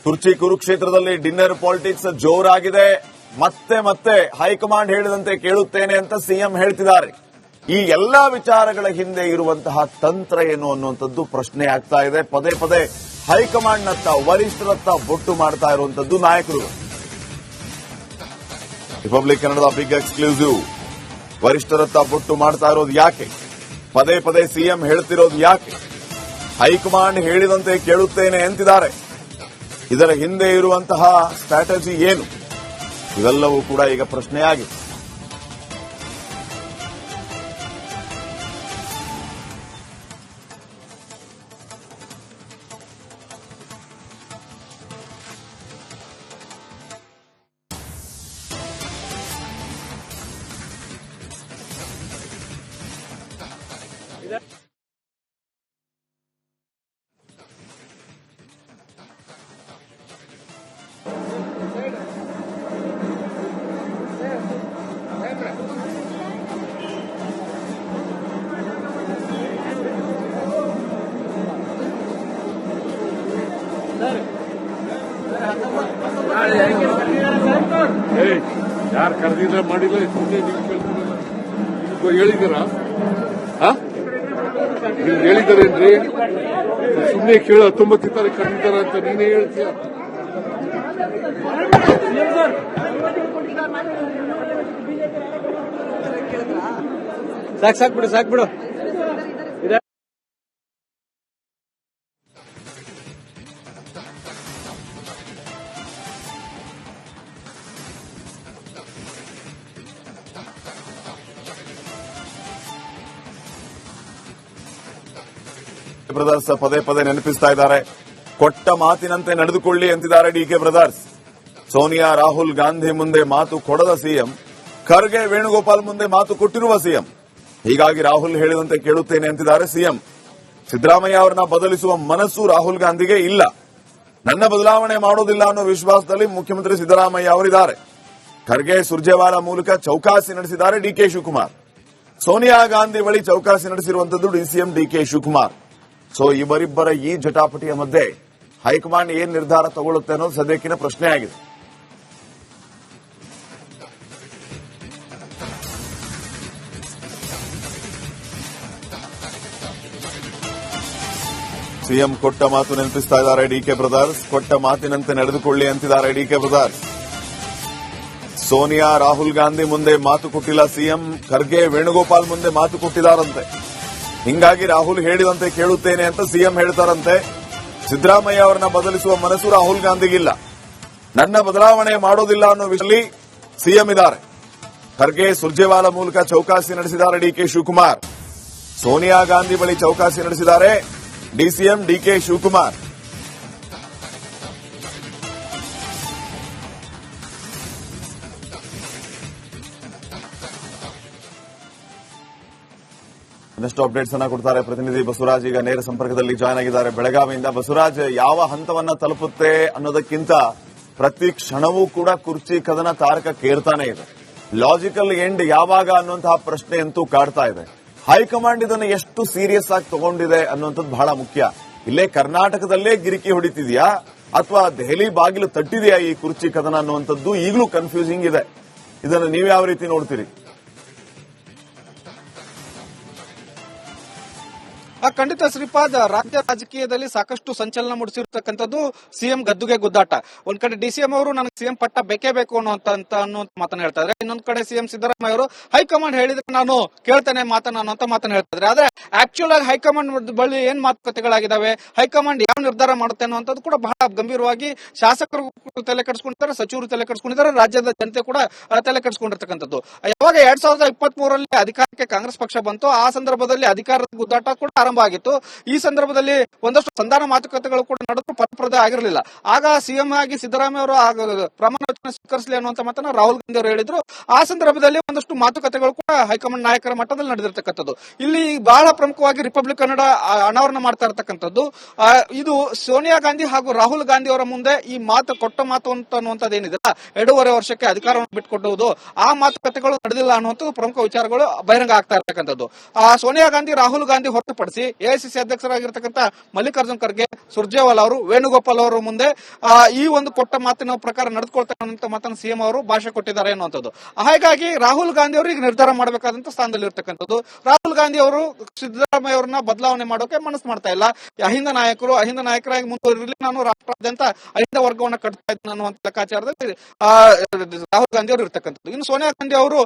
ಕುರ್ಚಿ ಕುರುಕ್ಷೇತ್ರದಲ್ಲಿ dinner politics ಜೋರಾಗಿದೆ. ಮತ್ತೆ ಮತ್ತೆ ಹೈಕಮಾಂಡ್ ಹೇಳಿದಂತೆ ಕೇಳುತ್ತೇನೆ ಅಂತ ಸಿಎಂ ಹೇಳ್ತಿದ್ದಾರೆ. ಈ ಎಲ್ಲಾ ವಿಚಾರಗಳ ಹಿಂದೆ ಇರುವಂತಹ ತಂತ್ರ ಏನು ಅನ್ನುವಂಥದ್ದು ಪ್ರಶ್ನೆ ಆಗ್ತಾ ಇದೆ. ಪದೇ ಪದೇ ಹೈಕಮಾಂಡ್ನತ್ತ ವರಿಷ್ಠರತ್ತ ಬೊಟ್ಟು ಮಾಡ್ತಾ ಇರುವಂತದ್ದು ನಾಯಕರು. ರಿಪಬ್ಲಿಕ್ ಕನ್ನಡದ ಬಿಗ್ ಎಕ್ಸ್ಕ್ಲೂಸಿವ್. ವರಿಷ್ಠರತ್ತ ಬೊಟ್ಟು ಮಾಡ್ತಾ ಇರೋದು ಯಾಕೆ? ಪದೇ ಪದೇ ಸಿಎಂ ಹೇಳ್ತಿರೋದು ಯಾಕೆ? ಹೈಕಮಾಂಡ್ ಹೇಳಿದಂತೆ ಕೇಳುತ್ತೇನೆ ಅಂತಿದ್ದಾರೆ. ಇದರ ಹಿಂದೆ ಇರುವಂತಹ ಸ್ಟ್ರಾಟಜಿ ಏನು? ಇವೆಲ್ಲವೂ ಕೂಡ ಈಗ ಪ್ರಶ್ನೆಯಾಗಿದೆ. ಯಾರು ಕರೆದಿಲ್ಲ ಮಾಡಿಲ್ಲ ಸುಮ್ಮನೆ ನೀವು ಕೇಳ್ತೀರಲ್ಲ. ಹೇಳಿದ್ದೀರಾ? ನೀವು ಹೇಳಿದಾರೇನ್ರಿ? ಸುಮ್ಮನೆ ಕೇಳ 19 ತಾರೀಕು ಕರೆದಿದ್ದಾರ ಅಂತ ನೀನೇ ಹೇಳ್ತೀಯ. ಸಾಕ್ಬಿಡು. ಬ್ರದರ್ಸ್ ಪದೇ ಪದೇ ನೆನಪಿಸ್ತಾ ಇದ್ದಾರೆ. ಕೊಟ್ಟ ಮಾತಿನಂತೆ ನಡೆದುಕೊಳ್ಳಿ ಅಂತಿದ್ದಾರೆ ಡಿಕೆ ಬ್ರದರ್ಸ್. ಸೋನಿಯಾ ರಾಹುಲ್ ಗಾಂಧಿ ಮುಂದೆ ಮಾತು ಕೊಡದ ಸಿಎಂ, ಖರ್ಗೆ ವೇಣುಗೋಪಾಲ್ ಮುಂದೆ ಮಾತು ಕೊಟ್ಟಿರುವ ಸಿಎಂ. ಹೀಗಾಗಿ ರಾಹುಲ್ ಹೇಳಿದಂತೆ ಕೇಳುತ್ತೇನೆ ಅಂತಿದ್ದಾರೆ ಸಿಎಂ. ಸಿದ್ದರಾಮಯ್ಯ ಅವರನ್ನ ಬದಲಿಸುವ ಮನಸ್ಸು ರಾಹುಲ್ ಗಾಂಧಿಗೆ ಇಲ್ಲ. ನನ್ನ ಬದಲಾವಣೆ ಮಾಡೋದಿಲ್ಲ ಅನ್ನೋ ವಿಶ್ವಾಸದಲ್ಲಿ ಮುಖ್ಯಮಂತ್ರಿ ಸಿದ್ದರಾಮಯ್ಯ ಅವರಿದ್ದಾರೆ. ಖರ್ಗೆ ಸುರ್ಜೇವಾಲಾ ಮೂಲಕ ಚೌಕಾಸಿ ನಡೆಸಿದ್ದಾರೆ ಡಿಕೆ ಶಿವಕುಮಾರ್. ಸೋನಿಯಾ ಗಾಂಧಿ ಬಳಿ ಚೌಕಾಸಿ ನಡೆಸಿರುವಂತದ್ದು ಡಿಸಿಎಂ ಡಿಕೆ ಶಿವಕುಮಾರ್. ಸೊ ಇವರಿಬ್ಬರ ಈ ಜಟಾಪಟಿಯ ಮಧ್ಯೆ ಹೈಕಮಾಂಡ್ ಏನ್ ನಿರ್ಧಾರ ತಗೊಳ್ಳುತ್ತೆ ಅನ್ನೋದು ಸದ್ಯಕ್ಕಿನ ಪ್ರಶ್ನೆ ಆಗಿದೆ. ಸಿಎಂ ಕೊಟ್ಟ ಮಾತು ನೆನಪಿಸ್ತಾ ಇದ್ದಾರೆ ಡಿಕೆ ಬ್ರದರ್ಸ್. ಕೊಟ್ಟ ಮಾತಿನಂತೆ ನಡೆದುಕೊಳ್ಳಿ ಅಂತಿದ್ದಾರೆ ಡಿಕೆ ಬ್ರದರ್ಸ್. ಸೋನಿಯಾ ರಾಹುಲ್ ಗಾಂಧಿ ಮುಂದೆ ಮಾತು ಕೊಟ್ಟಿಲ್ಲ ಸಿಎಂ, ಖರ್ಗೆ ವೇಣುಗೋಪಾಲ್ ಮುಂದೆ ಮಾತು ಕೊಟ್ಟಿದ್ದಾರಂತೆ. ಹಿಂಗಾಗಿ ರಾಹುಲ್ ಹೇಳಿದಂತೆ ಕೇಳುತ್ತೇನೆ ಅಂತ ಸಿಎಂ ಹೇಳ್ತಾರಂತೆ. ಸಿದ್ದರಾಮಯ್ಯ ಅವರನ್ನ ಬದಲಿಸುವ ಮನಸ್ಸು ರಾಹುಲ್ ಗಾಂಧಿಗಿಲ್ಲ. ನನ್ನ ಬದಲಾವಣೆ ಮಾಡೋದಿಲ್ಲ ಅನ್ನೋ ವಿಷಯದಲ್ಲಿ ಸಿಎಂ ಇದ್ದಾರೆ. ಖರ್ಗೆ ಸುರ್ಜೇವಾಲಾ ಮೂಲಕ ಚೌಕಾಸಿ ನಡೆಸಿದ್ದಾರೆ ಡಿಕೆ ಶಿವಕುಮಾರ್. ಸೋನಿಯಾ ಗಾಂಧಿ ಬಳಿ ಚೌಕಾಸಿ ನಡೆಸಿದ್ದಾರೆ ಡಿಸಿಎಂ ಡಿಕೆ ಶಿವಕುಮಾರ್. ಇನ್ನಷ್ಟು ಅಪ್ಡೇಟ್ಸ್ ಅನ್ನ ಕೊಡ್ತಾರೆ ಪ್ರತಿನಿಧಿ ಬಸವರಾಜ್. ಈಗ ನೇರ ಸಂಪರ್ಕದಲ್ಲಿ ಜಾಯ್ನ್ ಆಗಿದ್ದಾರೆ ಬೆಳಗಾವಿಯಿಂದ. ಬಸವರಾಜ್, ಯಾವ ಹಂತವನ್ನ ತಲುಪುತ್ತೆ ಅನ್ನೋದಕ್ಕಿಂತ ಪ್ರತಿ ಕ್ಷಣವೂ ಕೂಡ ಕುರ್ಚಿ ಕದನ ತಾರಕಕ್ಕೇರ್ತಾನೆ ಇದೆ. ಲಾಜಿಕಲ್ ಎಂಡ್ ಯಾವಾಗ ಅನ್ನುವಂತಹ ಪ್ರಶ್ನೆ ಅಂತೂ ಕಾಡ್ತಾ ಇದೆ. ಹೈಕಮಾಂಡ್ ಇದನ್ನು ಎಷ್ಟು ಸೀರಿಯಸ್ ಆಗಿ ತಗೊಂಡಿದೆ ಅನ್ನುವಂಥದ್ದು ಬಹಳ ಮುಖ್ಯ. ಇಲ್ಲೇ ಕರ್ನಾಟಕದಲ್ಲೇ ಗಿರಿಕಿ ಹೊಡಿತಿದ್ಯಾ ಅಥವಾ ದೆಹಲಿ ಬಾಗಿಲು ತಟ್ಟಿದೆಯಾ ಈ ಕುರ್ಚಿ ಕದನ ಅನ್ನುವಂಥದ್ದು ಈಗಲೂ ಕನ್ಫ್ಯೂಸಿಂಗ್ ಇದೆ. ಇದನ್ನು ನೀವು ಯಾವ ರೀತಿ ನೋಡ್ತೀರಿ? ಖಂಡಿತ ಶ್ರೀಪಾದ್, ರಾಜ್ಯ ರಾಜಕೀಯದಲ್ಲಿ ಸಾಕಷ್ಟು ಸಂಚಲನ ಮೂಡಿಸಿರ್ತಕ್ಕಂಥದ್ದು ಸಿಎಂ ಗದ್ದುಗೆ ಗುದ್ದಾಟ. ಒಂದ್ ಕಡೆ ಡಿಸಿಎಂ ಅವರು ನನಗೆ ಸಿಎಂ ಪಟ್ಟ ಬೇಕೇ ಬೇಕು ಅನ್ನೋ ಮಾತನ್ನ ಹೇಳ್ತಾ ಇದ್ರೆ, ಇನ್ನೊಂದ್ ಕಡೆ ಸಿಎಂ ಸಿದ್ದರಾಮಯ್ಯ ಅವರು ಹೈಕಮಾಂಡ್ ಹೇಳಿದ್ರೆ ನಾನು ಕೇಳ್ತೇನೆ ಮಾತನ್ನ ಅನ್ನೋ ಮಾತನ್ನ ಹೇಳ್ತಾ ಇದ್ರೆ. ಆದ್ರೆ ಆಕ್ಚುಲ್ ಆಗಿ ಹೈಕಮಾಂಡ್ ಬಳಿ ಏನ್ ಮಾತುಕತೆಗಳಾಗಿದ್ದಾವೆ, ಹೈಕಮಾಂಡ್ ಯಾವ ನಿರ್ಧಾರ ಮಾಡುತ್ತೆ ಅನ್ನುವಂಥದ್ದು ಕೂಡ ಬಹಳ ಗಂಭೀರವಾಗಿ ಶಾಸಕರು ತಲೆ ಕೆಡಿಸ್ಕೊಂಡಿದ್ದಾರೆ, ಸಚಿವರು ತಲೆ ಕೆಡಿಸ್ಕೊಂಡಿದ್ದಾರೆ, ರಾಜ್ಯದ ಜನತೆ ಕೂಡ ತಲೆ ಕೆಡಿಸ್ಕೊಂಡಿರ್ತಕ್ಕಂಥದ್ದು. ಯಾವಾಗ 2023ರಲ್ಲಿ ಅಧಿಕಾರಕ್ಕೆ ಕಾಂಗ್ರೆಸ್ ಪಕ್ಷ ಬಂತು, ಆ ಸಂದರ್ಭದಲ್ಲಿ ಅಧಿಕಾರದ ಗುದ್ದಾಟ ಕೂಡ ಆರಂಭ ಆಗಿತ್ತು. ಈ ಸಂದರ್ಭದಲ್ಲಿ ಒಂದಷ್ಟು ಸಂಧಾನ ಮಾತುಕತೆಗಳು ಕೂಡ ನಡೆದು ಫಲಪ್ರದ ಆಗಿರಲಿಲ್ಲ. ಆಗ ಸಿಎಂ ಆಗಿ ಸಿದ್ದರಾಮಯ್ಯ ಅವರು ಪ್ರಮಾಣ ವಚನ ಸ್ವೀಕರಿಸಲಿ ಅನ್ನುವಂತ ಮಾತನ್ನ ರಾಹುಲ್ ಗಾಂಧಿ ಅವರು ಹೇಳಿದ್ರು. ಆ ಸಂದರ್ಭದಲ್ಲಿ ಒಂದಷ್ಟು ಮಾತುಕತೆಗಳು ಕೂಡ ಹೈಕಮಾಂಡ್ ನಾಯಕರ ಮಟ್ಟದಲ್ಲಿ ನಡೆದಿರ್ತಕ್ಕಂಥದ್ದು. ಇಲ್ಲಿ ಬಹಳ ಪ್ರಮುಖವಾಗಿ ರಿಪಬ್ಲಿಕ್ ಕನ್ನಡ ಅನಾವರಣ ಮಾಡ್ತಾ ಇರತಕ್ಕಂಥದ್ದು ಇದು ಸೋನಿಯಾ ಗಾಂಧಿ ಹಾಗೂ ರಾಹುಲ್ ಗಾಂಧಿ ಅವರ ಮುಂದೆ ಈ ಮಾತು ಕೊಟ್ಟ ಮಾತು ಅನ್ನುವಂಥದ್ದು ಏನಿದೆಲ್ಲ 2.5 ವರ್ಷಕ್ಕೆ ಅಧಿಕಾರವನ್ನು ಬಿಟ್ಟುಕೊಡುವುದು, ಆ ಮಾತುಕತೆಗಳು ನಡೆದಿಲ್ಲ ಅನ್ನುವಂಥದ್ದು ಪ್ರಮುಖ ವಿಚಾರಗಳು ಬಹಿರಂಗ ಆಗ್ತಾ ಇರತಕ್ಕಂಥದ್ದು. ಸೋನಿಯಾ ಗಾಂಧಿ ರಾಹುಲ್ ಗಾಂಧಿ ಹೊರತುಪಡಿಸಿ ಕಳಿಸಿ ಎಐಸಿಸಿ ಅಧ್ಯಕ್ಷರಾಗಿರ್ತಕ್ಕಂಥ ಮಲ್ಲಿಕಾರ್ಜುನ್ ಖರ್ಗೆ, ಸುರ್ಜೇವಾಲಾ ಅವರು, ವೇಣುಗೋಪಾಲ್ ಅವರ ಮುಂದೆ ಈ ಒಂದು ಕೊಟ್ಟ ಮಾತಿನ ಪ್ರಕಾರ ನಡೆದುಕೊಳ್ತಾರೆ ಅನ್ನೋ ಮಾತನ್ನು ಸಿಎಂ ಅವರು ಭಾಷೆ ಕೊಟ್ಟಿದ್ದಾರೆ ಅನ್ನುವಂಥದ್ದು. ಹಾಗಾಗಿ ರಾಹುಲ್ ಗಾಂಧಿ ಅವರು ಈಗ ನಿರ್ಧಾರ ಮಾಡಬೇಕಾದಂತ ಸ್ಥಾನದಲ್ಲಿ ಇರ್ತಕ್ಕಂಥದ್ದು. ರಾಹುಲ್ ಗಾಂಧಿ ಅವರು ಸಿದ್ದರಾಮಯ್ಯ ಅವರನ್ನ ಬದಲಾವಣೆ ಮಾಡೋಕೆ ಮನಸ್ಸು ಮಾಡ್ತಾ ಇಲ್ಲ. ಅಹಿಂದ ನಾಯಕರಾಗಿ ಮುಂದುವರಿರಲಿ, ನಾನು ರಾಷ್ಟ್ರಾದ್ಯಂತ ಅಹಿಂದ ವರ್ಗವನ್ನು ಕಟ್ತಾ ಇದ್ದೇನೆ ಅನ್ನುವಂತ ಲೆಕ್ಕಾಚಾರದಲ್ಲಿ ರಾಹುಲ್ ಗಾಂಧಿ ಅವರು ಇರ್ತಕ್ಕಂಥದ್ದು. ಇನ್ನು ಸೋನಿಯಾ ಗಾಂಧಿ ಅವರು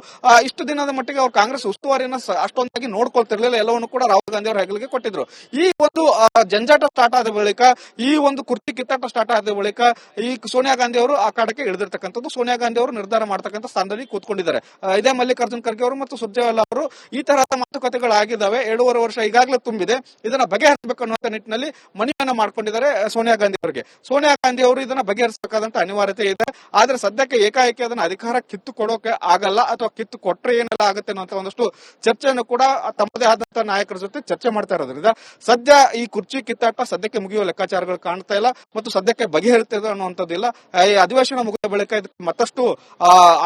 ಇಷ್ಟು ದಿನದ ಮಟ್ಟಿಗೆ ಅವರು ಕಾಂಗ್ರೆಸ್ ಉಸ್ತುವಾರಿಯನ್ನ ಅಷ್ಟೊಂದಾಗಿ ನೋಡ್ಕೊಳ್ತಿರ್ಲಿಲ್ಲ, ಎಲ್ಲವನ್ನು ಕೂಡ ರಾಹುಲ್ ಗಾಂಧಿ ಅವರ ಹೆಗಲಿಗೆ ಕೊಟ್ಟಿದ್ರು. ಈ ಒಂದು ಜಂಜಾಟ ಸ್ಟಾರ್ಟ್ ಆದ ಬಳಿಕ, ಈ ಒಂದು ಕುರ್ಚಿ ಕಿತ್ತಾಟ ಸ್ಟಾರ್ಟ್ ಆದ ಬಳಿಕ ಈ ಸೋನಿಯಾ ಗಾಂಧಿ ಅವರು ಆ ಕಾಡಕ್ಕೆ ಇಳಿದಿರ್ತಕ್ಕಂಥದ್ದು. ಸೋನಿಯಾ ಗಾಂಧಿ ಅವರು ನಿರ್ಧಾರ ಮಾಡತಕ್ಕಂಥ ಸ್ಥಾನದಲ್ಲಿ ಕೂತ್ಕೊಂಡಿದ್ದಾರೆ. ಇದೇ ಮಲ್ಲಿಕಾರ್ಜುನ್ ಖರ್ಗೆ ಅವರು ಮತ್ತು ಸುರ್ಜೇವಾಲಾ ಅವರು ಈ ತರಹದ ಮಾತುಕತೆಗಳಾಗಿದ್ದಾವೆ. 7.5 ವರ್ಷ ಈಗಾಗಲೇ ತುಂಬಿದೆ. ಇದನ್ನ ಬಗೆಹರಿಸಬೇಕು ಅನ್ನುವಂತ ನಿಟ್ಟಿನಲ್ಲಿ ಮನವಿಯನ್ನ ಮಾಡ್ಕೊಂಡಿದ್ದಾರೆ ಸೋನಿಯಾ ಗಾಂಧಿ ಅವರಿಗೆ. ಸೋನಿಯಾ ಗಾಂಧಿ ಅವರು ಇದನ್ನ ಬಗೆಹರಿಸಬೇಕಾದಂತ ಅನಿವಾರ್ಯತೆ ಇದೆ. ಆದ್ರೆ ಸದ್ಯಕ್ಕೆ ಏಕಾಏಕಿ ಅದನ್ನ ಅಧಿಕಾರ ಕಿತ್ತು ಕೊಡೋಕೆ ಆಗಲ್ಲ, ಅಥವಾ ಕಿತ್ತು ಕೊಟ್ರೆ ಏನೆಲ್ಲ ಆಗುತ್ತೆ ಅನ್ನುವಂತ ಒಂದಷ್ಟು ಚರ್ಚೆಯನ್ನು ಕೂಡ ತಮ್ಮದೇ ಆದಂತಹ ನಾಯಕರ ಜೊತೆ ಚರ್ಚೆ ಮಾಡ್ತಾ ಇರೋದ್ರಿಂದ ಸದ್ಯ ಈ ಕುರ್ಚಿ ಕಿತ್ತಾಟ ಸದ್ಯಕ್ಕೆ ಮುಗಿಯುವ ಲೆಕ್ಕಾಚಾರಗಳು ಕಾಣ್ತಾ ಇಲ್ಲ ಮತ್ತು ಸದ್ಯಕ್ಕೆ ಬಗೆಹರಿತದೆ ಅನ್ನುವಂಥದ್ದಿಲ್ಲ. ಈ ಅಧಿವೇಶನ ಮುಗಿದ ಬಳಿಕ ಇದಕ್ಕೆ ಮತ್ತಷ್ಟು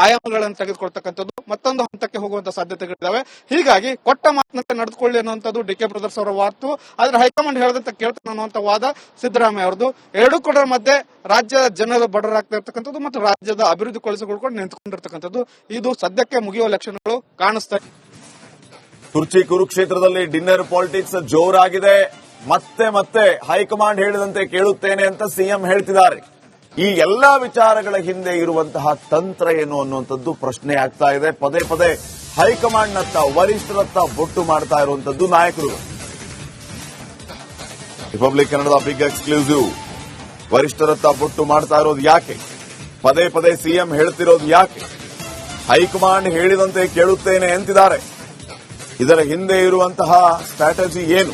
ಆಯಾಮಗಳನ್ನು ತೆಗೆದುಕೊಳ್ತಕ್ಕಂಥದ್ದು, ಮತ್ತೊಂದು ಹಂತಕ್ಕೆ ಹೋಗುವಂತ ಸಾಧ್ಯತೆಗಳಿದ್ದಾವೆ. ಹೀಗಾಗಿ ಕೊಟ್ಟ ಮಾತಿನಂತೆ ನಡೆದುಕೊಳ್ಳಿ ಅನ್ನುವಂಥದ್ದು ಡಿಕೆ ಬ್ರದರ್ಸ್ ಅವರ ವಾತು. ಆದ್ರೆ ಹೈಕಮಾಂಡ್ ಹೇಳದಂತೆ ಕೇಳ್ತಾನೆ ಅನ್ನುವಂತ ವಾದ ಸಿದ್ದರಾಮಯ್ಯ ಅವರದು. ಎರಡೂ ಕೂಡ ಮಧ್ಯೆ ರಾಜ್ಯದ ಜನರು ಬಡವರಾಗ್ತಾ ಇರ್ತಕ್ಕಂಥದ್ದು ಮತ್ತು ರಾಜ್ಯದ ಅಭಿವೃದ್ಧಿ ಕೊಳಿಸಿಕೊಂಡು ನಿಂತುಕೊಂಡಿರ್ತಕ್ಕಂಥದ್ದು ಇದು ಸದ್ಯಕ್ಕೆ ಮುಗಿಯುವ ಲಕ್ಷಣಗಳು ಕಾಣಿಸ್ತಾ ಇದೆ. ಕುರ್ಚಿ ಕುರುಕ್ಷೇತ್ರದಲ್ಲಿ ಡಿನ್ನರ್ ಪಾಲಿಟಿಕ್ಸ್ ಜೋರಾಗಿದೆ. ಮತ್ತೆ ಹೈಕಮಾಂಡ್ ಹೇಳಿದಂತೆ ಕೇಳುತ್ತೇನೆ ಅಂತ ಸಿಎಂ ಹೇಳ್ತಿದ್ದಾರೆ. ಈ ಎಲ್ಲಾ ವಿಚಾರಗಳ ಹಿಂದೆ ಇರುವಂತಹ ತಂತ್ರ ಏನು ಅನ್ನುವಂಥದ್ದು ಪ್ರಶ್ನೆ ಆಗ್ತಾ ಇದೆ. ಪದೇ ಹೈಕಮಾಂಡ್ನತ್ತ, ವರಿಷ್ಠರತ್ತ ಬೊಟ್ಟು ಮಾಡ್ತಾ ಇರುವಂತದ್ದು ನಾಯಕರು. ರಿಪಬ್ಲಿಕ್ ಕನ್ನಡದ ಬಿಗ್ ಎಕ್ಸ್ಕ್ಲೂಸಿವ್. ವರಿಷ್ಠರತ್ತ ಬೊಟ್ಟು ಮಾಡ್ತಾ ಇರೋದು ಯಾಕೆ? ಪದೇ ಸಿಎಂ ಹೇಳ್ತಿರೋದು ಯಾಕೆ? ಹೈಕಮಾಂಡ್ ಹೇಳಿದಂತೆ ಕೇಳುತ್ತೇನೆ ಅಂತಿದ್ದಾರೆ. ಇದರ ಹಿಂದೆ ಇರುವಂತಹ ಸ್ಟ್ರಾಟಜಿ ಏನು?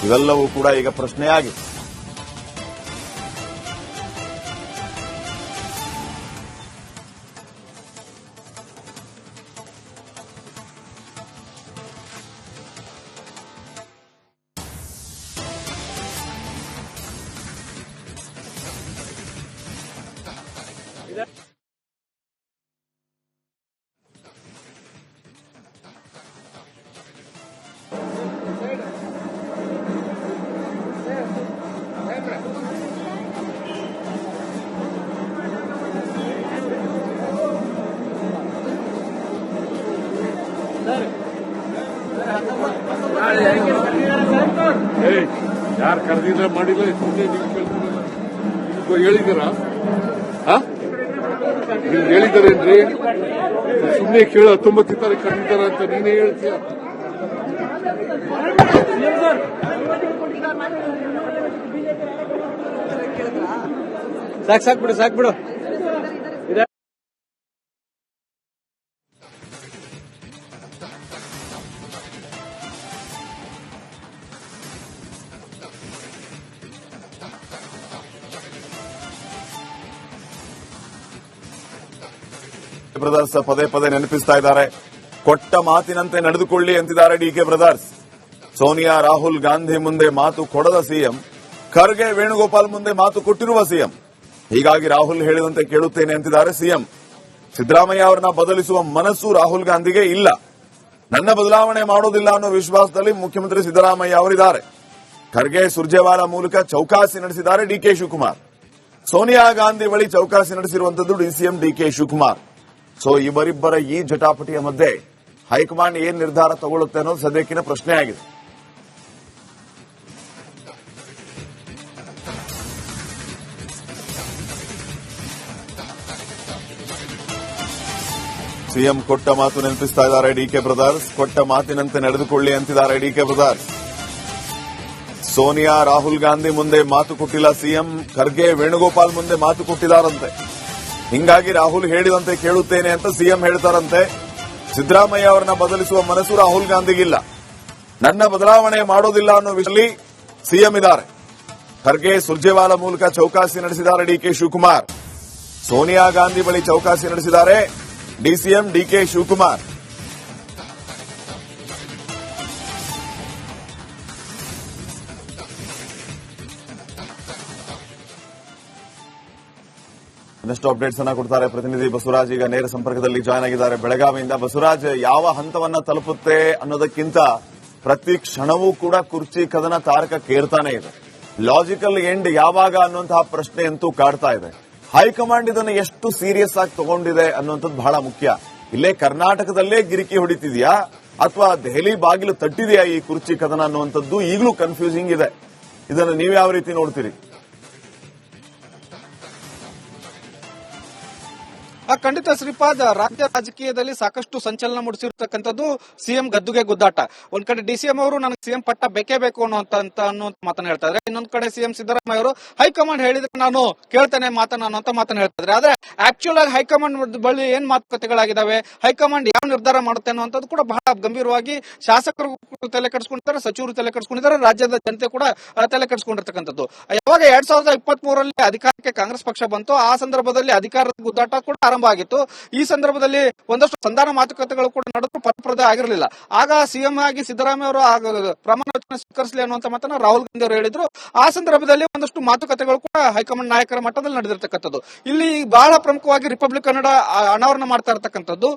ಇವೆಲ್ಲವೂ ಕೂಡ ಈಗ ಪ್ರಶ್ನೆಯಾಗಿದೆ. ಯಾರು ಕರೆದಿಲ್ಲ ಮಾಡಿಲ್ಲ, ಸುಮ್ಮನೆ ನೀವು ಕೇಳ್ತೀರಲ್ಲ. ಹೇಳಿದ್ದೀರಾ? ನೀವು ಹೇಳಿದಾರೇನ್ರಿ? ಸುಮ್ಮನೆ ಕೇಳ 19 ತಾರೀಕು ಕರೆದಿದ್ದಾರ ಅಂತ ನೀನೇ ಹೇಳ್ತೀಯ. ಸಾಕ್ಬಿಡು. ಬ್ರದರ್ಸ್ ಪದೇ ನೆನಪಿಸ್ತಾ ಇದ್ದಾರೆ. ಕೊಟ್ಟ ಮಾತಿನಂತೆ ನಡೆದುಕೊಳ್ಳಿ ಅಂತಿದ್ದಾರೆ ಡಿಕೆ ಬ್ರದರ್ಸ್. ಸೋನಿಯಾ ರಾಹುಲ್ ಗಾಂಧಿ ಮುಂದೆ ಮಾತು ಕೊಡದ ಸಿಎಂ, ಖರ್ಗೆ ವೇಣುಗೋಪಾಲ್ ಮುಂದೆ ಮಾತು ಕೊಟ್ಟಿರುವ ಸಿಎಂ. ಹೀಗಾಗಿ ರಾಹುಲ್ ಹೇಳಿದಂತೆ ಕೇಳುತ್ತೇನೆ ಅಂತಿದ್ದಾರೆ ಸಿಎಂ. ಸಿದ್ದರಾಮಯ್ಯ ಅವರನ್ನ ಬದಲಿಸುವ ಮನಸ್ಸು ರಾಹುಲ್ ಗಾಂಧಿಗೆ ಇಲ್ಲ. ನನ್ನ ಬದಲಾವಣೆ ಮಾಡೋದಿಲ್ಲ ಅನ್ನೋ ವಿಶ್ವಾಸದಲ್ಲಿ ಮುಖ್ಯಮಂತ್ರಿ ಸಿದ್ದರಾಮಯ್ಯ ಅವರಿದ್ದಾರೆ. ಖರ್ಗೆ ಸುರ್ಜೇವಾಲಾ ಮೂಲಕ ಚೌಕಾಸಿ ನಡೆಸಿದ್ದಾರೆ ಡಿಕೆ ಶಿವಕುಮಾರ್. ಸೋನಿಯಾ ಗಾಂಧಿ ಬಳಿ ಚೌಕಾಸಿ ನಡೆಸಿರುವಂತದ್ದು ಡಿಸಿಎಂ ಡಿಕೆ ಶಿವಕುಮಾರ್. ಸೊ ಇವರಿಬ್ಬರ ಈ ಜಟಾಪಟಿಯ ಮಧ್ಯೆ ಹೈಕಮಾಂಡ್ ಏನ್ ನಿರ್ಧಾರ ತಗೊಳ್ಳುತ್ತೆ ಅನ್ನೋದು ಸದ್ಯಕ್ಕಿನ ಪ್ರಶ್ನೆ ಆಗಿದೆ. ಸಿಎಂ ಕೊಟ್ಟ ಮಾತು ನೆನಪಿಸ್ತಾ ಇದ್ದಾರೆ ಡಿಕೆ ಬ್ರದರ್ಸ್. ಕೊಟ್ಟ ಮಾತಿನಂತೆ ನಡೆದುಕೊಳ್ಳಿ ಅಂತಿದ್ದಾರೆ ಡಿಕೆ ಬ್ರದರ್ಸ್. ಸೋನಿಯಾ ರಾಹುಲ್ ಗಾಂಧಿ ಮುಂದೆ ಮಾತು ಕೊಟ್ಟಿಲ್ಲ ಸಿಎಂ, ಖರ್ಗೆ ವೇಣುಗೋಪಾಲ್ ಮುಂದೆ ಮಾತು ಕೊಟ್ಟಿದ್ದಾರಂತೆ. ಹಿಂಗಾಗಿ ರಾಹುಲ್ ಹೇಳಿದಂತೆ ಕೇಳುತ್ತೇನೆ ಅಂತ ಸಿಎಂ ಹೇಳ್ತಾರಂತೆ. ಸಿದ್ದರಾಮಯ್ಯ ಅವರನ್ನ ಬದಲಿಸುವ ಮನಸ್ಸು ರಾಹುಲ್ ಗಾಂಧಿಗಿಲ್ಲ. ನನ್ನ ಬದಲಾವಣೆ ಮಾಡೋದಿಲ್ಲ ಅನ್ನೋ ವಿಷಯದಲ್ಲಿ ಸಿಎಂ ಇದ್ದಾರೆ. ಖರ್ಗೆ ಸುರ್ಜೇವಾಲಾ ಮೂಲಕ ಚೌಕಾಸಿ ನಡೆಸಿದ್ದಾರೆ ಡಿಕೆ ಶಿವಕುಮಾರ್. ಸೋನಿಯಾ ಗಾಂಧಿ ಬಳಿ ಚೌಕಾಸಿ ನಡೆಸಿದ್ದಾರೆ ಡಿಸಿಎಂ ಡಿಕೆ ಶಿವಕುಮಾರ್. ಇನ್ನಷ್ಟು ಅಪ್ಡೇಟ್ಸ್ ಅನ್ನ ಕೊಡ್ತಾರೆ ಪ್ರತಿನಿಧಿ ಬಸವರಾಜ್. ಈಗ ನೇರ ಸಂಪರ್ಕದಲ್ಲಿ ಜಾಯ್ನ್ ಆಗಿದ್ದಾರೆ ಬೆಳಗಾವಿಯಿಂದ. ಬಸವರಾಜ್, ಯಾವ ಹಂತವನ್ನ ತಲುಪುತ್ತೆ ಅನ್ನೋದಕ್ಕಿಂತ ಪ್ರತಿ ಕ್ಷಣವೂ ಕೂಡ ಕುರ್ಚಿ ಕದನ ತಾರಕಕ್ಕೇರ್ತಾನೆ ಇದೆ. ಲಾಜಿಕಲ್ ಎಂಡ್ ಯಾವಾಗ ಅನ್ನುವಂತಹ ಪ್ರಶ್ನೆ ಅಂತೂ ಕಾಡ್ತಾ ಇದೆ. ಹೈಕಮಾಂಡ್ ಇದನ್ನು ಎಷ್ಟು ಸೀರಿಯಸ್ ಆಗಿ ತಗೊಂಡಿದೆ ಅನ್ನುವಂಥದ್ದು ಬಹಳ ಮುಖ್ಯ. ಇಲ್ಲೇ ಕರ್ನಾಟಕದಲ್ಲೇ ಗಿರಿಕಿ ಹೊಡಿತಿದ್ಯಾ ಅಥವಾ ದೆಹಲಿ ಬಾಗಿಲು ತಟ್ಟಿದೆಯಾ ಈ ಕುರ್ಚಿ ಕದನ ಅನ್ನುವಂಥದ್ದು ಈಗಲೂ ಕನ್ಫ್ಯೂಸಿಂಗ್ ಇದೆ. ಇದನ್ನು ನೀವು ಯಾವ ರೀತಿ ನೋಡ್ತೀರಿ? ಖಂಡಿತ ಶ್ರೀಪಾದ್, ರಾಜ್ಯ ರಾಜಕೀಯದಲ್ಲಿ ಸಾಕಷ್ಟು ಸಂಚಲನ ಮೂಡಿಸಿರ್ತಕ್ಕಂಥದ್ದು ಸಿಎಂ ಗದ್ದುಗೆ ಗುದ್ದಾಟ. ಒಂದ್ ಕಡೆ ಡಿಸಿಎಂ ಅವರು ನನಗೆ ಸಿಎಂ ಪಟ್ಟ ಬೇಕೇ ಬೇಕು ಅನ್ನುವಂತ ಮಾತನ್ನ ಹೇಳ್ತಾ ಇದ್ರೆ, ಇನ್ನೊಂದ್ ಕಡೆ ಸಿಎಂ ಸಿದ್ದರಾಮಯ್ಯ ಅವರು ಹೈಕಮಾಂಡ್ ಹೇಳಿದ್ರೆ ನಾನು ಕೇಳ್ತೇನೆ ಮಾತನ್ನ ಅನ್ನೋಂತ ಮಾತನ್ನ ಹೇಳ್ತಾ ಇದ್ರೆ. ಆದ್ರೆ ಆಕ್ಚುಲ್ ಆಗಿ ಹೈಕಮಾಂಡ್ ಬಳಿ ಏನ್ ಮಾತುಕತೆಗಳಾಗಿದ್ದಾವೆ, ಹೈಕಮಾಂಡ್ ಯಾವ ನಿರ್ಧಾರ ಮಾಡುತ್ತೆ ಅನ್ನುವಂಥದ್ದು ಕೂಡ ಬಹಳ ಗಂಭೀರವಾಗಿ ಶಾಸಕರು ತಲೆ ಕೆಡಿಸ್ಕೊಂಡಿದ್ದಾರೆ, ಸಚಿವರು ತಲೆ ಕೆಡಿಸ್ಕೊಂಡಿದ್ದಾರೆ, ರಾಜ್ಯದ ಜನತೆ ಕೂಡ ತಲೆ ಕೆಡಿಸ್ಕೊಂಡಿರ್ತಕ್ಕಂಥದ್ದು. ಯಾವಾಗ 2023 ಅಧಿಕಾರಕ್ಕೆ ಕಾಂಗ್ರೆಸ್ ಪಕ್ಷ ಬಂತು, ಆ ಸಂದರ್ಭದಲ್ಲಿ ಅಧಿಕಾರದ ಗುದ್ದಾಟ ಕೂಡ ಆರಂಭ ಆಗಿತ್ತು. ಈ ಸಂದರ್ಭದಲ್ಲಿ ಒಂದಷ್ಟು ಸಂಧಾನ ಮಾತುಕತೆಗಳು ಕೂಡ ನಡೆದು ಫಲಪ್ರದ ಆಗಿರಲಿಲ್ಲ. ಆಗ ಸಿಎಂ ಆಗಿ ಸಿದ್ದರಾಮಯ್ಯ ಅವರು ಪ್ರಮಾಣ ವಚನ ಸ್ವೀಕರಿಸಲಿ ಅನ್ನುವಂತ ಮಾತನ್ನ ರಾಹುಲ್ ಗಾಂಧಿ ಅವರು ಹೇಳಿದ್ರು. ಆ ಸಂದರ್ಭದಲ್ಲಿ ಒಂದಷ್ಟು ಮಾತುಕತೆಗಳು ಕೂಡ ಹೈಕಮಾಂಡ್ ನಾಯಕರ ಮಟ್ಟದಲ್ಲಿ ನಡೆದಿರ್ತಕ್ಕಂಥದ್ದು. ಇಲ್ಲಿ ಬಹಳ ಪ್ರಮುಖವಾಗಿ ರಿಪಬ್ಲಿಕ್ ಕನ್ನಡ ಅನಾವರಣ ಮಾಡ್ತಾ ಇರತಕ್ಕಂಥದ್ದು.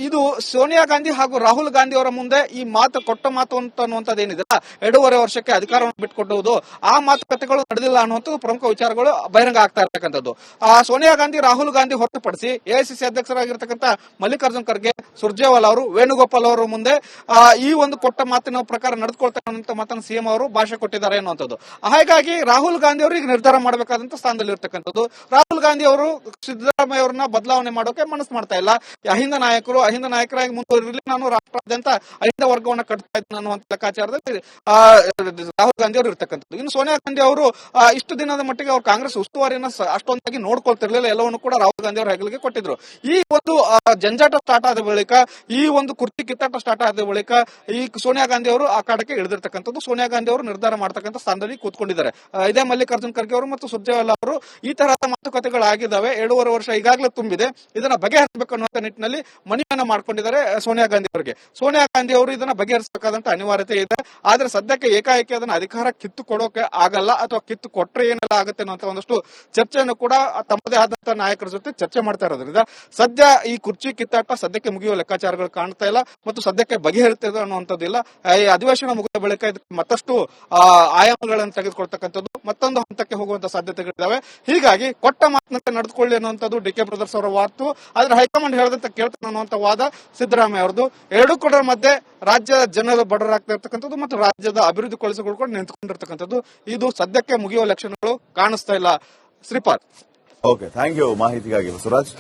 ಇದು ಸೋನಿಯಾ ಗಾಂಧಿ ಹಾಗೂ ರಾಹುಲ್ ಗಾಂಧಿ ಅವರ ಮುಂದೆ ಈ ಮಾತು ಕೊಟ್ಟ ಮಾತು ಅನ್ನುವಂಥದ್ದು ಏನಿದೆಯಲ್ಲ, 2.5 ವರ್ಷಕ್ಕೆ ಅಧಿಕಾರವನ್ನು ಬಿಟ್ಟುಕೊಡುವುದು, ಆ ಮಾತುಕತೆಗಳು ನಡೆದಿಲ್ಲ ಅನ್ನುವಂಥದ್ದು ಪ್ರಮುಖ ವಿಚಾರಗಳು ಬಹಿರಂಗ ಆಗ್ತಾ ಇರತಕ್ಕಂಥದ್ದು. ಸೋನಿಯಾ ಗಾಂಧಿ, ರಾಹುಲ್ ಗಾಂಧಿ ಹೊರತುಪಡಿಸಿ ಎಐಸಿಸಿ ಅಧ್ಯಕ್ಷರಾಗಿರ್ತಕ್ಕಂಥ ಮಲ್ಲಿಕಾರ್ಜುನ್ ಖರ್ಗೆ, ಸುರ್ಜೇವಾಲಾ ಅವರು, ವೇಣುಗೋಪಾಲ್ ಅವರ ಮುಂದೆ ಈ ಒಂದು ಕೊಟ್ಟ ಮಾತಿನ ಪ್ರಕಾರ ನಡೆದುಕೊಳ್ತಾರೆ ಅನ್ನೋ ಮಾತನ್ನು ಸಿಎಂ ಅವರು ಭಾಷೆ ಕೊಟ್ಟಿದ್ದಾರೆ ಅನ್ನುವಂಥದ್ದು. ಹಾಗಾಗಿ ರಾಹುಲ್ ಗಾಂಧಿ ಅವರು ಈಗ ನಿರ್ಧಾರ ಮಾಡಬೇಕಾದಂತ ಸ್ಥಾನದಲ್ಲಿ ಇರ್ತಕ್ಕಂಥದ್ದು. ರಾಹುಲ್ ಗಾಂಧಿ ಅವರು ಸಿದ್ದರಾಮಯ್ಯ ಅವರನ್ನ ಬದಲಾವಣೆ ಮಾಡೋಕೆ ಮನಸ್ಸು ಮಾಡ್ತಾ ಇಲ್ಲ. ಅಹಿಂದ ನಾಯಕರಾಗಿ ಮುಂದುವರಿರಲಿ, ನಾನು ರಾಷ್ಟ್ರಾದ್ಯಂತ ಅಹಿಂದ ವರ್ಗವನ್ನು ಕಟ್ತಾ ಇದ್ದೇನೆ ಅನ್ನುವಂತ ಲೆಕ್ಕಾಚಾರದಲ್ಲಿ ರಾಹುಲ್ ಗಾಂಧಿ ಅವರು ಇರ್ತಕ್ಕಂಥದ್ದು. ಇನ್ನು ಸೋನಿಯಾ ಗಾಂಧಿ ಅವರು ಇಷ್ಟು ದಿನದ ಮಟ್ಟಿಗೆ ಅವರು ಕಾಂಗ್ರೆಸ್ ಉಸ್ತುವಾರಿಯನ್ನ ಅಷ್ಟೊಂದಾಗಿ ನೋಡ್ಕೊಳ್ತಿರ್ಲಿಲ್ಲ, ಎಲ್ಲವನ್ನು ಕೂಡ ರಾಹುಲ್ ಗಾಂಧಿ ಅವರ ಹೆಗಲಿಗೆ ಕೊಟ್ಟಿದ್ರು. ಈ ಒಂದು ಜಂಜಾಟ ಸ್ಟಾರ್ಟ್ ಆದ ಬಳಿಕ, ಈ ಒಂದು ಕುರ್ಚಿ ಕಿತ್ತಾಟ ಸ್ಟಾರ್ಟ್ ಆದ ಬಳಿಕ ಈ ಸೋನಿಯಾ ಗಾಂಧಿ ಅವರು ಆ ಕಾಡಕ್ಕೆ ಇಳಿದಿರ್ತಕ್ಕಂಥದ್ದು. ಸೋನಿಯಾ ಗಾಂಧಿ ಅವರು ನಿರ್ಧಾರ ಮಾಡತಕ್ಕಂಥ ಸ್ಥಾನದಲ್ಲಿ ಕೂತ್ಕೊಂಡಿದ್ದಾರೆ. ಇದೇ ಮಲ್ಲಿಕಾರ್ಜುನ್ ಖರ್ಗೆ ಅವರು ಮತ್ತು ಸುರ್ಜೇವಾಲಾ ಅವರು ಈ ತರಹದ ಮಾತುಕತೆಗಳಾಗಿದ್ದಾವೆ. 2.5 ವರ್ಷ ಈಗಾಗಲೇ ತುಂಬಿದೆ, ಇದನ್ನ ಬಗೆಹರಿಸಬೇಕು ಅನ್ನುವಂತ ನಿಟ್ಟಿನಲ್ಲಿ ಮನವಿಯನ್ನ ಮಾಡ್ಕೊಂಡಿದ್ದಾರೆ ಸೋನಿಯಾ ಗಾಂಧಿ ಅವರಿಗೆ. ಸೋನಿಯಾ ಗಾಂಧಿ ಅವರು ಇದನ್ನ ಬಗೆಹರಿಸಬೇಕಾದಂತ ಅನಿವಾರ್ಯತೆ ಇದೆ. ಆದ್ರೆ ಸದ್ಯಕ್ಕೆ ಏಕಾಏಕಿ ಅದನ್ನ ಅಧಿಕಾರ ಕಿತ್ತು ಕೊಡೋಕೆ ಆಗಲ್ಲ, ಅಥವಾ ಕಿತ್ತು ಕೊಟ್ರೆ ಏನೆಲ್ಲ ಆಗುತ್ತೆ ಅನ್ನುವಂತ ಒಂದಷ್ಟು ಚರ್ಚೆಯನ್ನು ಕೂಡ ತಮ್ಮದೇ ಆದಂತಹ ನಾಯಕರ ಜೊತೆ ಚರ್ಚೆ ಮಾಡ್ತಾ ಇರೋದ್ರಿಂದ ಸದ್ಯ ಈ ಕುರ್ಚಿ ಕಿತ್ತಾಟ ಸದ್ಯಕ್ಕೆ ಮುಗಿಯುವ ಲೆಕ್ಕಾಚಾರಗಳು ಕಾಣ್ತಾ ಇಲ್ಲ ಮತ್ತು ಸದ್ಯಕ್ಕೆ ಬಗೆಹರಿತದೆ ಅನ್ನುವಂಥದ್ದಿಲ್ಲ. ಈ ಅಧಿವೇಶನ ಮುಗಿದ ಬಳಿಕ ಇದಕ್ಕೆ ಮತ್ತಷ್ಟು ಆಯಾಮಗಳನ್ನು ತೆಗೆದುಕೊಳ್ತಕ್ಕಂಥದ್ದು, ಮತ್ತೊಂದು ಹಂತಕ್ಕೆ ಹೋಗುವಂತ ಸಾಧ್ಯತೆಗಳಿದ್ದಾವೆ. ಹೀಗಾಗಿ ಕೊಟ್ಟ ಮಾತಿನಂತೆ ನಡೆದುಕೊಳ್ಳಿ ಅನ್ನುವಂಥದ್ದು ಡಿಕೆ ಬ್ರದರ್ಸ್ ಅವರ ವಾತು. ಆದ್ರೆ ಹೈಕಮಾಂಡ್ ಹೇಳದಂತೆ ಕೇಳ್ತಾನೆ ಅನ್ನುವಂಥ ವಾದ ಸಿದ್ದರಾಮಯ್ಯ ಅವರದು. ಎರಡೂ ಕೂಡ ಮಧ್ಯೆ ರಾಜ್ಯದ ಜನರು ಬಡವರಾಗ್ತಾ ಇರ್ತಕ್ಕಂಥದ್ದು ಮತ್ತು ರಾಜ್ಯದ ಅಭಿವೃದ್ಧಿ ಕೊಳಿಸುಗಳು ಕೂಡ ನಿಂತುಕೊಂಡಿರ್ತಕ್ಕಂಥದ್ದು. ಇದು ಸದ್ಯಕ್ಕೆ ಮುಗಿಯುವ ಲಕ್ಷಣಗಳು ಕಾಣಿಸ್ತಾ ಇಲ್ಲ. ಶ್ರೀಪಾದ್. ಓಕೆ, ಥ್ಯಾಂಕ್ ಯು ಮಾಹಿತಿಗಾಗಿ ಬಸವರಾಜ್.